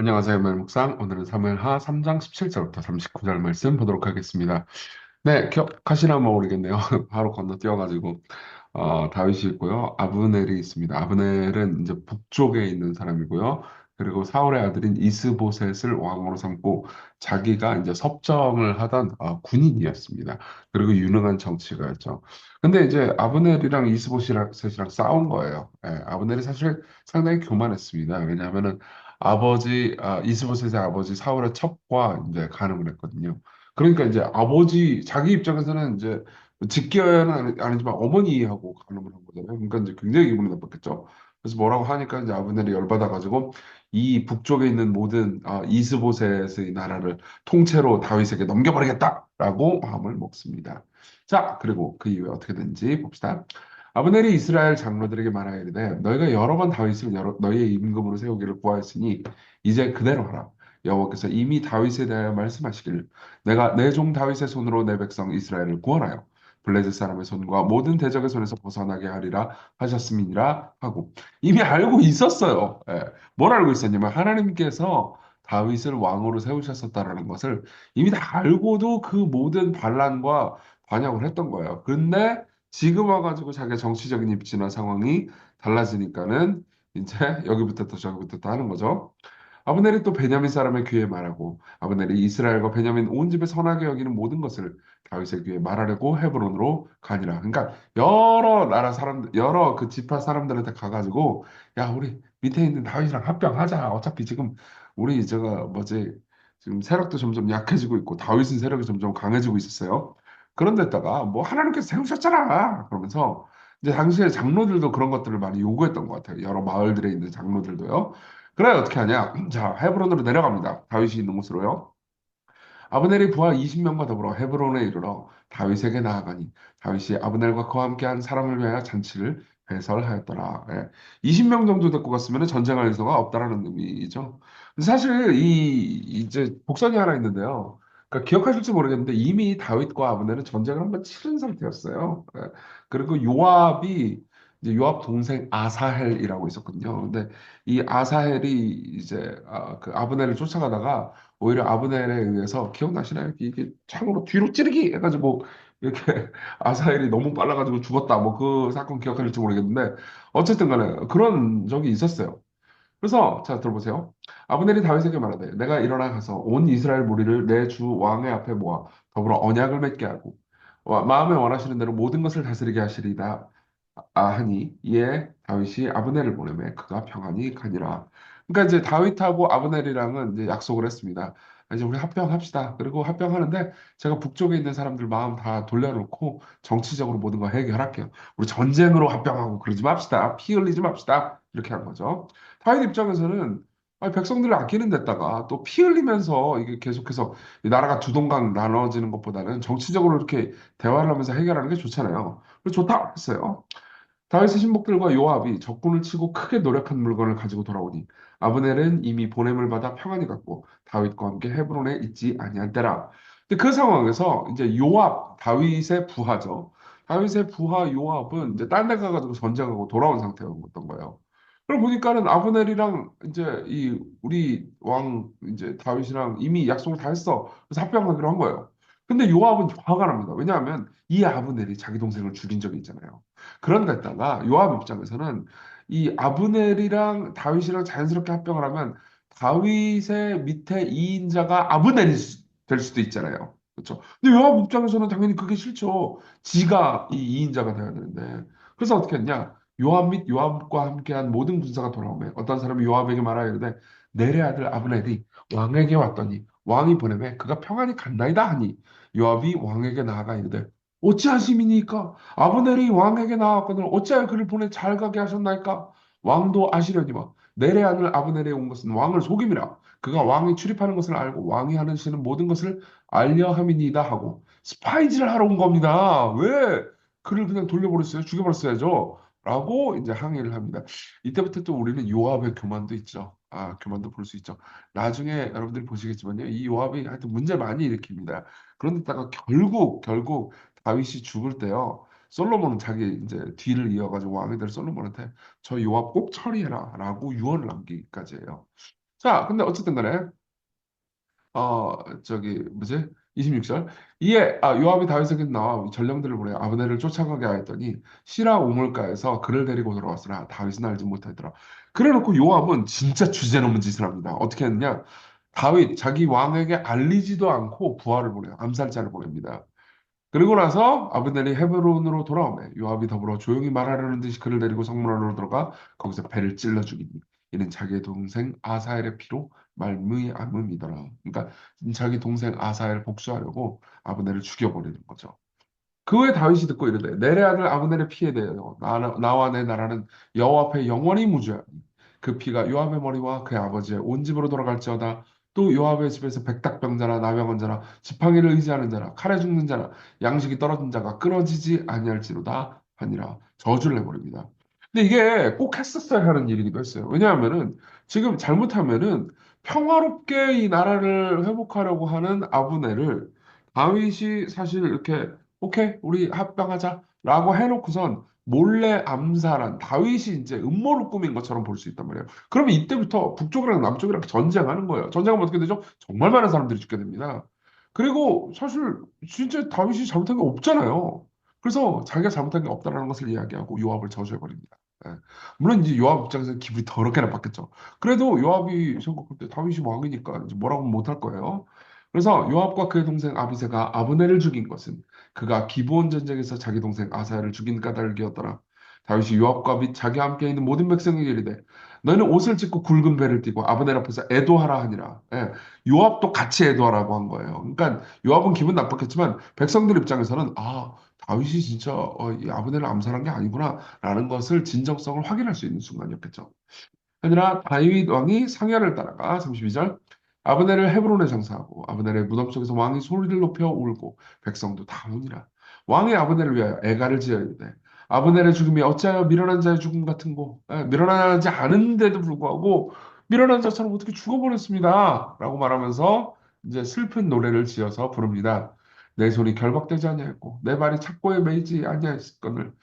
안녕하세요, 멜목상. 오늘은 사무엘하 3장 17절부터 39절 말씀 보도록 하겠습니다. 네, 기억하시나 모르겠네요. 바로 건너뛰어가지고 다윗이 있고요. 아브넬이 있습니다. 아브넬은 이제 북쪽에 있는 사람이고요. 그리고 사울의 아들인 이스보셋을 왕으로 삼고 자기가 이제 섭정을 하던 군인이었습니다. 그리고 유능한 정치가였죠. 근데 이제 아브넬이랑 이스보셋이랑 싸운 거예요. 예, 아브넬이 사실 상당히 교만했습니다. 왜냐하면은 이스보셋의 아버지 사울의 첩과 이제 간음을 했거든요. 그러니까 이제 아버지 자기 입장에서는 이제 직계는 아니지만 어머니하고 간음을 한 거잖아요. 그러니까 이제 굉장히 기분이 나빴겠죠. 그래서 뭐라고 하니까 이제 아브넬이 열받아가지고 이 북쪽에 있는 모든 이스보셋의 나라를 통째로 다윗에게 넘겨버리겠다라고 마음을 먹습니다. 자, 그리고 그 이후에 어떻게 된지 봅시다. 아브넬이 이스라엘 장로들에게 말하여 이르되 너희가 여러 번 다윗을 너희의 임금으로 세우기를 구하였으니 이제 그대로 하라. 여호와께서 이미 다윗에 대하여 말씀하시기를 내가 내 종 다윗의 손으로 내 백성 이스라엘을 구원하여 블레셋 사람의 손과 모든 대적의 손에서 벗어나게 하리라 하셨음이니라 하고 이미 알고 있었어요. 예. 뭘 알고 있었냐면 하나님께서 다윗을 왕으로 세우셨었다라는 것을 이미 다 알고도 그 모든 반란과 반역을 했던 거예요. 근데 지금 와가지고 자기의 정치적인 입지나 상황이 달라지니까는 이제 여기부터 또 저기부터 또 하는 거죠. 아브넬이 또 베냐민 사람의 귀에 말하고 아브넬이 이스라엘과 베냐민 온 집에 선하게 여기는 모든 것을 다윗의 귀에 말하려고 헤브론으로 가니라. 그러니까 여러 나라 사람들, 여러 그 지파 사람들한테 가가지고 야 우리 밑에 있는 다윗이랑 합병하자. 어차피 지금 우리 저거 뭐지 지금 세력도 점점 약해지고 있고 다윗은 세력이 점점 강해지고 있었어요. 그런데다가 뭐 하나님께서 세우셨잖아. 그러면서 이제 당시에 장로들도 그런 것들을 많이 요구했던 것 같아요. 여러 마을들에 있는 장로들도요. 그래 어떻게 하냐? 자, 헤브론으로 내려갑니다. 다윗이 있는 곳으로요. 아브넬이 부하 20명과 더불어 헤브론에 이르러 다윗에게 나아가니 다윗이 아브넬과 그와 함께한 사람을 위하여 잔치를 배설하였더라. 예. 20명 정도 데리고 갔으면 전쟁할 의사가 없다라는 의미죠. 근데 사실 이제 복선이 하나 있는데요. 그러니까 기억하실지 모르겠는데 이미 다윗과 아브넬은 전쟁을 한번 치른 상태였어요. 예. 그리고 요압이 이제 요압 동생 아사헬이라고 있었거든요. 근데 이 아사헬이 이제 그 아브넬을 쫓아가다가 오히려 아브넬에 의해서 기억나시나요? 이게 창으로 뒤로 찌르기 해가지고 이렇게 아사엘이 너무 빨라가지고 죽었다. 뭐 그 사건 기억하실지 모르겠는데 어쨌든 간에 그런 적이 있었어요. 그래서 자 들어보세요. 아브넬이 다윗에게 말하되 내가 일어나 가서 온 이스라엘 무리를 내 주 왕의 앞에 모아 더불어 언약을 맺게 하고 마음에 원하시는 대로 모든 것을 다스리게 하시리다 하니 이에 다윗이 아브넬을 보내매 그가 평안히 가니라. 그러니까 이제 다윗하고 아브넬이랑은 이제 약속을 했습니다. 이제 우리 합병합시다. 그리고 합병하는데 제가 북쪽에 있는 사람들 마음 다 돌려놓고 정치적으로 모든 거 해결할게요. 우리 전쟁으로 합병하고 그러지 맙시다. 피 흘리지 맙시다. 이렇게 한 거죠. 타인 입장에서는 아니, 백성들을 아끼는 데다가 또 피 흘리면서 이게 계속해서 이 나라가 두 동강 나눠지는 것보다는 정치적으로 이렇게 대화를 하면서 해결하는 게 좋잖아요. 그래서 좋다 했어요. 다윗의 신복들과 요압이 적군을 치고 크게 노력한 물건을 가지고 돌아오니 아브넬은 이미 보냄을 받아 평안히 갔고 다윗과 함께 헤브론에 있지 아니한 때라. 근데 그 상황에서 이제 요압 다윗의 부하죠. 다윗의 부하 요압은 이제 딴 데 가가지고 전쟁하고 돌아온 상태였던 거예요. 그럼 보니까는 아브넬이랑 이제 이 우리 왕 이제 다윗이랑 이미 약속을 다 했어. 그래서 합병하기로 한 거예요. 근데 요압은 화가 납니다. 왜냐하면 이 아브넬이 자기 동생을 죽인 적이 있잖아요. 그런 데다가 요압 입장에서는 이 아브넬이랑 다윗이랑 자연스럽게 합병을 하면 다윗의 밑에 이인자가 아브넬이 될 수도 있잖아요. 그렇죠? 근데 요압 입장에서는 당연히 그게 싫죠. 지가 이 이인자가 돼야 되는데. 그래서 어떻게 했냐? 요압 및 요압과 함께한 모든 군사가 돌아오매 어떤 사람이 요압에게 말하여 이르되 내래 아들 아브넬이 왕에게 왔더니 왕이 보내매 그가 평안히 갔나이다 하니 요압이 왕에게 나아가 이르되 어찌하심이니까 아브넬이 왕에게 나아갔거늘 어찌하여 그를 보내 잘 가게 하셨나이까? 왕도 아시려니와 내래 아들 아브넬에 온 것은 왕을 속임이라. 그가 왕이 출입하는 것을 알고 왕이 하시는 모든 것을 알려 함이니이다 하고 스파이지를 하러 온 겁니다. 왜 그를 그냥 돌려버렸어요? 죽여버렸어야죠. 라고 이제 항의를 합니다. 이때부터 또 우리는 요압의 교만도 있죠. 교만도 볼 수 있죠. 나중에 여러분들이 보시겠지만요. 이 요압이 하여튼 문제 많이 일으킵니다. 그런데다가 결국 다윗이 죽을 때요. 솔로몬은 자기 이제 뒤를 이어가지고 왕이 될 솔로몬한테 저 요압 꼭 처리해라라고 유언을 남기기까지 해요. 자, 근데 어쨌든 간에 저기 뭐지? 26절. 이에 요압이 다윗에게 나와 전령들을 보내 아브넬을 쫓아가게 하였더니 시라 우물가에서 그를 데리고 돌아왔으나 다윗은 알지 못하더라. 그래놓고 요압은 진짜 주제넘은 짓을 합니다. 어떻게 했느냐? 다윗 자기 왕에게 알리지도 않고 부하를 보내요. 암살자를 보냅니다. 그리고 나서 아브넬이 헤브론으로 돌아오매 요압이 더불어 조용히 말하려는 듯이 그를 데리고 성문 안으로 들어가 거기서 배를 찔러 죽이니 이는 자기의 동생 아사엘의 피로 말미암음이더라. 그러니까 자기 동생 아사엘 복수하려고 아브넬을 죽여버리는 거죠. 그 후에 다윗이 듣고 이르되 내래 아들 아브넬의 피에 대하여 나와 내 나라는 여호와 앞에 영원히 무죄하니 그 피가 요압의 머리와 그의 아버지의 온 집으로 돌아갈지어다. 또 요압의 집에서 백닥병자나 나병원자나 지팡이를 의지하는 자나 칼에 죽는 자나 양식이 떨어진 자가 끊어지지 아니할지로다 하니라. 저주를 내버립니다. 근데 이게 꼭 했었어야 하는 일이기도 했어요. 왜냐하면은 지금 잘못하면은 평화롭게 이 나라를 회복하려고 하는 아브넬을 다윗이 사실 이렇게 오케이, 우리 합방하자라고 해놓고선 몰래 암살한 다윗이 이제 음모를 꾸민 것처럼 볼 수 있단 말이에요. 그러면 이때부터 북쪽이랑 남쪽이랑 전쟁하는 거예요. 전쟁하면 어떻게 되죠? 정말 많은 사람들이 죽게 됩니다. 그리고 사실 진짜 다윗이 잘못한 게 없잖아요. 그래서 자기가 잘못한 게 없다는 것을 이야기하고 요압을 저주해버립니다. 예. 물론 이제 요압 입장에서는 기분이 더럽게 나빴겠죠. 그래도 요압이 생각할 때 다윗이 왕이니까 이제 뭐라고 못할 거예요. 그래서 요압과 그의 동생 아비새가 아브넬을 죽인 것은 그가 기브온 전쟁에서 자기 동생 아사야를 죽인 까닭이었더라. 다윗이 요압과 및 자기 함께 있는 모든 백성에게 이르되 너희는 옷을 찢고 굵은 배를 띠고 아브넬 앞에서 애도하라 하니라. 예, 요압도 같이 애도하라고 한 거예요. 그러니까 요압은 기분 나빴겠지만 백성들 입장에서는 다윗이 진짜 이 아브넬을 암살한 게 아니구나라는 것을 진정성을 확인할 수 있는 순간이었겠죠. 아니라 다윗 왕이 상야를 따라가 32절 아브넬을 헤브론에 장사하고 아브넬의 무덤 속에서 왕이 소리를 높여 울고 백성도 다 우니라. 왕이 아브넬을 위하여 애가를 지어야 되 아브넬의 죽음이 어찌하여 미련한 자의 죽음 같은고 미련하지 않은데도 불구하고 미련한 자처럼 어떻게 죽어버렸습니다 라고 말하면서 이제 슬픈 노래를 지어서 부릅니다. 내 손이 결박되지 아니하였고 내 발이 착고에 매이지 아니하였거늘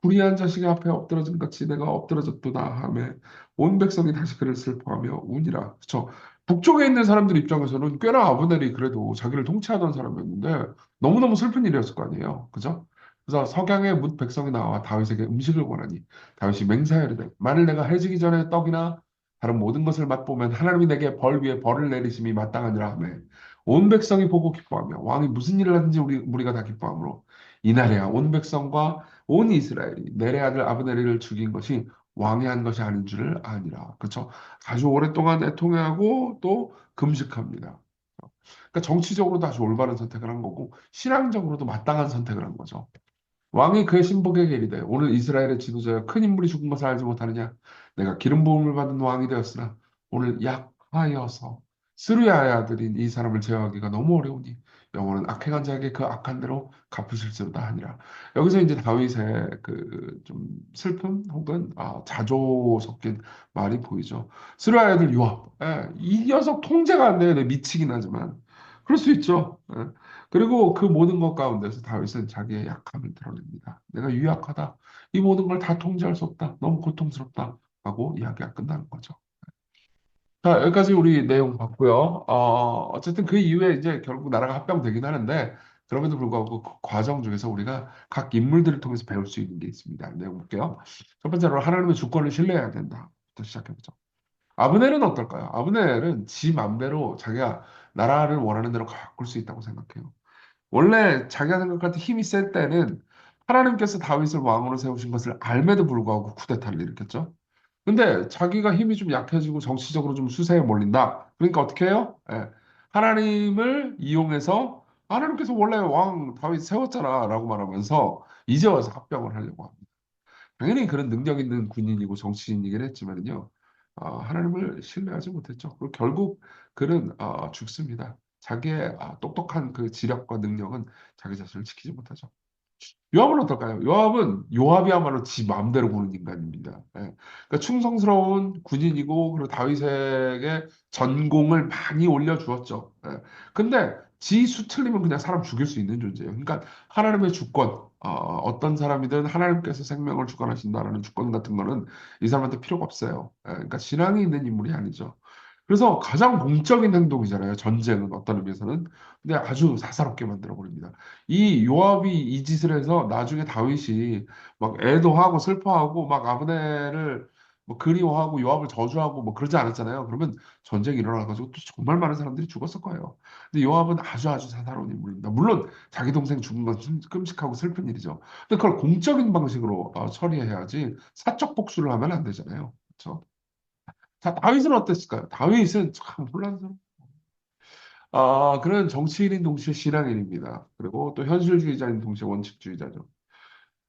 불의한 자식 앞에 엎드러진 같이 내가 엎드러졌도다 하며 온 백성이 다시 그를 슬퍼하며 우니라. 그쵸? 북쪽에 있는 사람들 입장에서는 꽤나 아브넬이 그래도 자기를 통치하던 사람이었는데 너무너무 슬픈 일이었을 거 아니에요. 그죠? 그래서 석양의 뭇 백성이 나와 다윗에게 음식을 권하니 다윗이 맹세하여되 만일 내가 해지기 전에 떡이나 다른 모든 것을 맛보면 하나님이 내게 벌 위에 벌을 내리심이 마땅하니라 하며 온 백성이 보고 기뻐하며 왕이 무슨 일을 하든지 우리가 다 기뻐하므로 이날에야 온 백성과 온 이스라엘이 넬의 아들 아브넬을 죽인 것이 왕이 한 것이 아닌 줄을 아니라. 그렇죠? 아주 오랫동안 애통해하고 또 금식합니다. 그러니까 정치적으로도 아주 올바른 선택을 한 거고 신앙적으로도 마땅한 선택을 한 거죠. 왕이 그의 신복에게 이르되 오늘 이스라엘의 지도자여 큰 인물이 죽은 것을 알지 못하느냐 내가 기름 부음을 받은 왕이 되었으나 오늘 약하여서 스루야의 아들인 이 사람을 제어하기가 너무 어려우니 영원은 악행한 자에게 그 악한 대로 갚으실지로다 하니라. 여기서 이제 다윗의 그 좀 슬픔 혹은 자조 섞인 말이 보이죠. 스루야의 아들 요압, 이 녀석 통제가 안 돼요. 내 미치긴 하지만 그럴 수 있죠. 그리고 그 모든 것 가운데서 다윗은 자기의 약함을 드러냅니다. 내가 유약하다. 이 모든 걸 다 통제할 수 없다. 너무 고통스럽다. 하고 이야기가 끝나는 거죠. 자, 여기까지 우리 내용 봤고요. 어쨌든 그 이후에 이제 결국 나라가 합병되긴 하는데, 그럼에도 불구하고 그 과정 중에서 우리가 각 인물들을 통해서 배울 수 있는 게 있습니다. 내용 볼게요. 첫 번째로 하나님의 주권을 신뢰해야 된다. 부터 시작해보죠. 아브넬은 어떨까요? 아브넬은 지 맘대로 자기가 나라를 원하는 대로 바꿀 수 있다고 생각해요. 원래 자기가 생각할 때 힘이 센 때는 하나님께서 다윗을 왕으로 세우신 것을 알매도 불구하고 쿠데타를 일으켰죠. 근데 자기가 힘이 좀 약해지고 정치적으로 좀 수세에 몰린다. 그러니까 어떻게 해요? 하나님을 이용해서 하나님께서 원래 왕 다윗 세웠잖아라고 말하면서 이제 와서 합병을 하려고 합니다. 당연히 그런 능력 있는 군인이고 정치인이긴 했지만요. 하나님을 신뢰하지 못했죠. 그리고 결국 그는 죽습니다. 자기의 똑똑한 그 지력과 능력은 자기 자신을 지키지 못하죠. 요압은 어떨까요? 요압은 요압이야말로 지 마음대로 구는 인간입니다. 그러니까 충성스러운 군인이고 그리고 다윗에게 전공을 많이 올려주었죠. 근데 지 수틀리면 그냥 사람 죽일 수 있는 존재예요. 그러니까 하나님의 주권, 어떤 사람이든 하나님께서 생명을 주관하신다라는 주권 같은 거는 이 사람한테 필요가 없어요. 그러니까 신앙이 있는 인물이 아니죠. 그래서 가장 공적인 행동이잖아요. 전쟁은 어떤 의미에서는. 근데 아주 사사롭게 만들어 버립니다. 이 요압이 이 짓을 해서 나중에 다윗이 막 애도하고 슬퍼하고 막 아브넬을 뭐 그리워하고 요압을 저주하고 뭐 그러지 않았잖아요. 그러면 전쟁이 일어나가지고 또 정말 많은 사람들이 죽었을 거예요. 근데 요압은 아주 사사로운 인물입니다. 물론 자기 동생 죽은 건 끔찍하고 슬픈 일이죠. 근데 그걸 공적인 방식으로 처리해야지 사적 복수를 하면 안 되잖아요. 그렇죠? 자, 다윗은 어땠을까요? 다윗은 참 혼란스러워. 그는 정치인인 동시에 신앙인입니다. 그리고 또 현실주의자인 동시에 원칙주의자죠.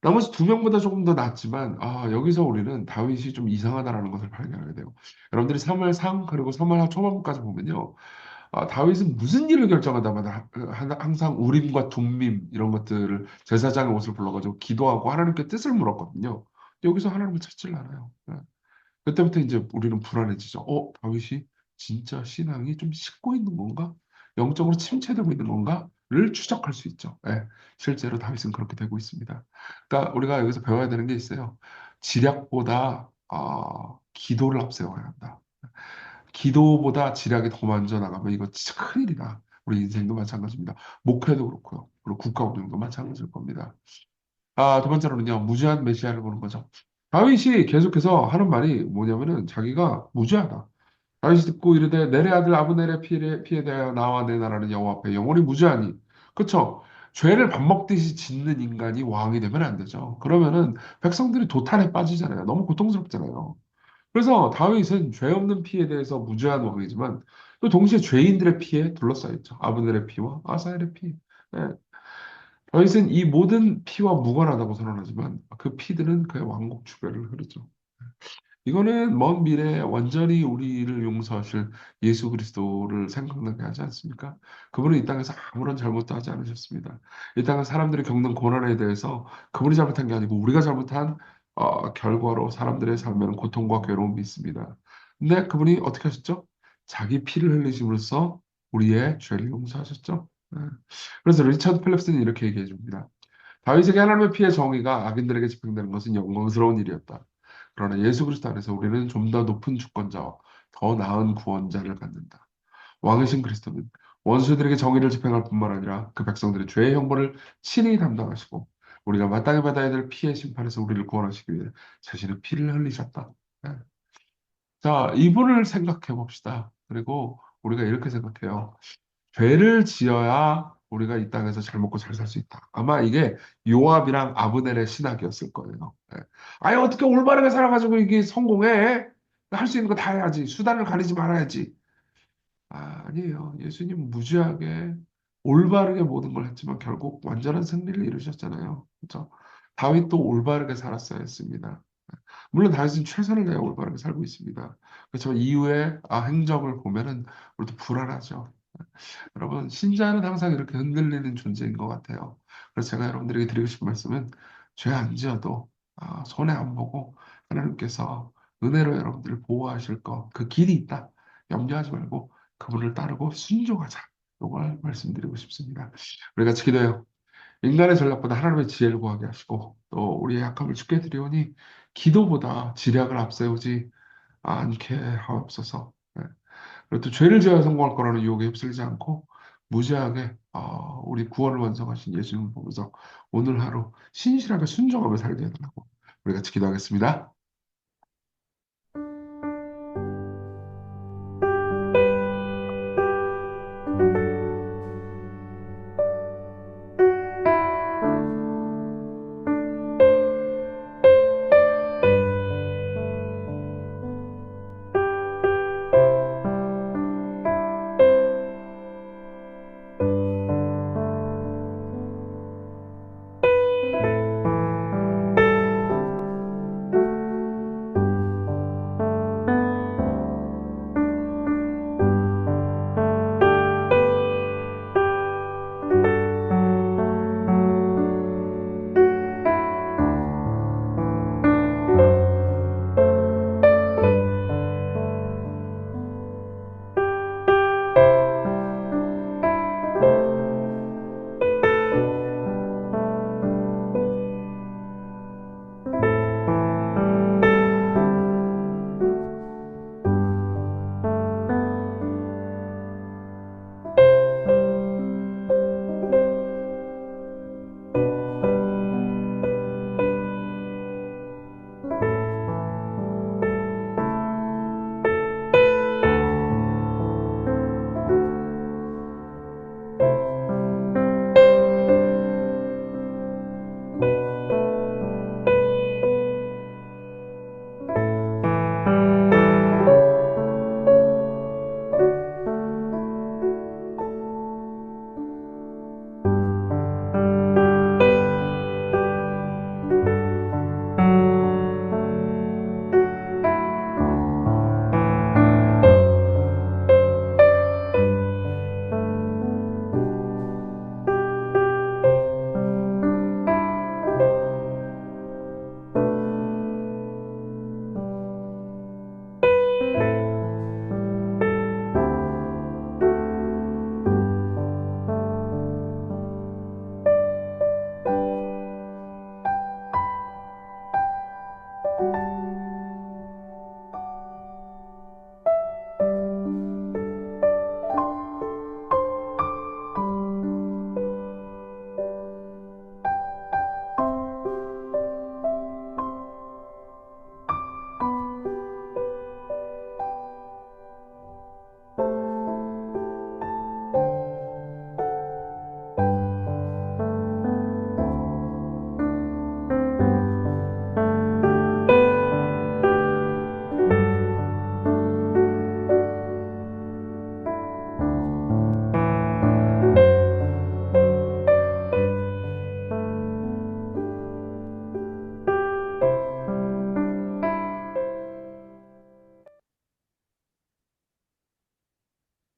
나머지 두 명보다 조금 더 낫지만, 여기서 우리는 다윗이 좀 이상하다라는 것을 발견하게 돼요. 여러분들이 3월 상, 그리고 3월 하 초반부까지 보면요. 다윗은 무슨 일을 결정하다마다 항상 우림과 둠밈 이런 것들을 제사장의 옷을 불러가지고 기도하고 하나님께 뜻을 물었거든요. 여기서 하나님을 찾지를 않아요. 네. 그때부터 이제 우리는 불안해지죠. 다윗이 진짜 신앙이 좀 식고 있는 건가? 영적으로 침체되고 있는 건가?를 추적할 수 있죠. 예, 실제로 다윗은 그렇게 되고 있습니다. 그러니까 우리가 여기서 배워야 되는 게 있어요. 지략보다 기도를 앞세워야 한다. 기도보다 지략이 더 먼저 나가면 이거 진짜 큰일이다. 우리 인생도 마찬가지입니다. 목회도 그렇고요. 그리고 국가 운영도 마찬가지일 겁니다. 두 번째로는요, 무죄한 메시아를 보는 거죠. 다윗이 계속해서 하는 말이 뭐냐면은 자기가 무죄하다. 다윗이 듣고 이르되 내래 아들 아브넬의 피에 대하여 나와 내 나라는 여호와 앞에 영원히 무죄하니. 그쵸? 죄를 밥 먹듯이 짓는 인간이 왕이 되면 안 되죠. 그러면은 백성들이 도탄에 빠지잖아요. 너무 고통스럽잖아요. 그래서 다윗은 죄 없는 피에 대해서 무죄한 왕이지만 또 동시에 죄인들의 피에 둘러싸여 있죠. 아브넬의 피와 아사엘의 피. 예. 다윗은 이 모든 피와 무관하다고 선언하지만 그 피들은 그의 왕국 주변을 흐르죠. 이거는 먼 미래에 완전히 우리를 용서하실 예수 그리스도를 생각나게 하지 않습니까? 그분은 이 땅에서 아무런 잘못도 하지 않으셨습니다. 이 땅의 사람들이 겪는 고난에 대해서 그분이 잘못한 게 아니고 우리가 잘못한 결과로 사람들의 삶에는 고통과 괴로움이 있습니다. 근데 그분이 어떻게 하셨죠? 자기 피를 흘리심으로써 우리의 죄를 용서하셨죠. 네. 그래서 리처드 필립스는 이렇게 얘기해 줍니다. 다윗에게 하나님의 피해 정의가 악인들에게 집행되는 것은 영광스러운 일이었다. 그러나 예수 그리스도 안에서 우리는 좀 더 높은 주권자와 더 나은 구원자를 갖는다. 왕이신 그리스도는 원수들에게 정의를 집행할 뿐만 아니라 그 백성들의 죄의 형벌을 친히 담당하시고 우리가 마땅히 받아야 될 피해 심판에서 우리를 구원하시기 위해 자신의 피를 흘리셨다. 네. 자, 이분을 생각해 봅시다. 그리고 우리가 이렇게 생각해요. 죄를 지어야 우리가 이 땅에서 잘 먹고 잘 살 수 있다. 아마 이게 요압이랑 아브넬의 신학이었을 거예요. 예. 아니 어떻게 올바르게 살아가지고 이게 성공해? 할 수 있는 거 다 해야지. 수단을 가리지 말아야지. 아니에요. 예수님 무지하게 올바르게 모든 걸 했지만 결국 완전한 승리를 이루셨잖아요. 그렇죠? 다윗도 올바르게 살았어야 했습니다. 물론 다윗은 최선을 다해 올바르게 살고 있습니다. 그렇지만 이후에 행적을 보면은 우리도 불안하죠. 여러분, 신자는 항상 이렇게 흔들리는 존재인 것 같아요. 그래서 제가 여러분들에게 드리고 싶은 말씀은 죄 안 지어도 손해 안 보고 하나님께서 은혜로 여러분들을 보호하실 것, 그 길이 있다. 염려하지 말고 그분을 따르고 순종하자. 이걸 말씀드리고 싶습니다. 우리 같이 기도해요. 인간의 전략보다 하나님의 지혜를 구하게 하시고 또 우리의 약함을 주께 드리오니 기도보다 지략을 앞세우지 않게 하옵소서. 네. 그리고 또 죄를 지어야 성공할 거라는 유혹에 휩쓸리지 않고 무지하게 우리 구원을 완성하신 예수님을 보면서 오늘 하루 신실하게 순종하며 살게 해달라고 우리 같이 기도하겠습니다.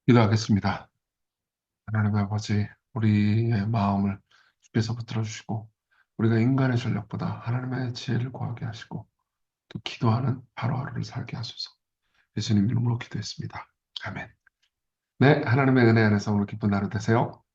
기도하겠습니다. 하나님의 아버지, 우리의 마음을 주께서 붙들어 주시고, 우리가 인간의 전략보다 하나님의 지혜를 구하게 하시고, 또 기도하는 하루하루를 살게 하소서. 예수님 이름으로 기도했습니다. 아멘. 네, 하나님의 은혜 안에서 오늘 기쁜 하루 되세요.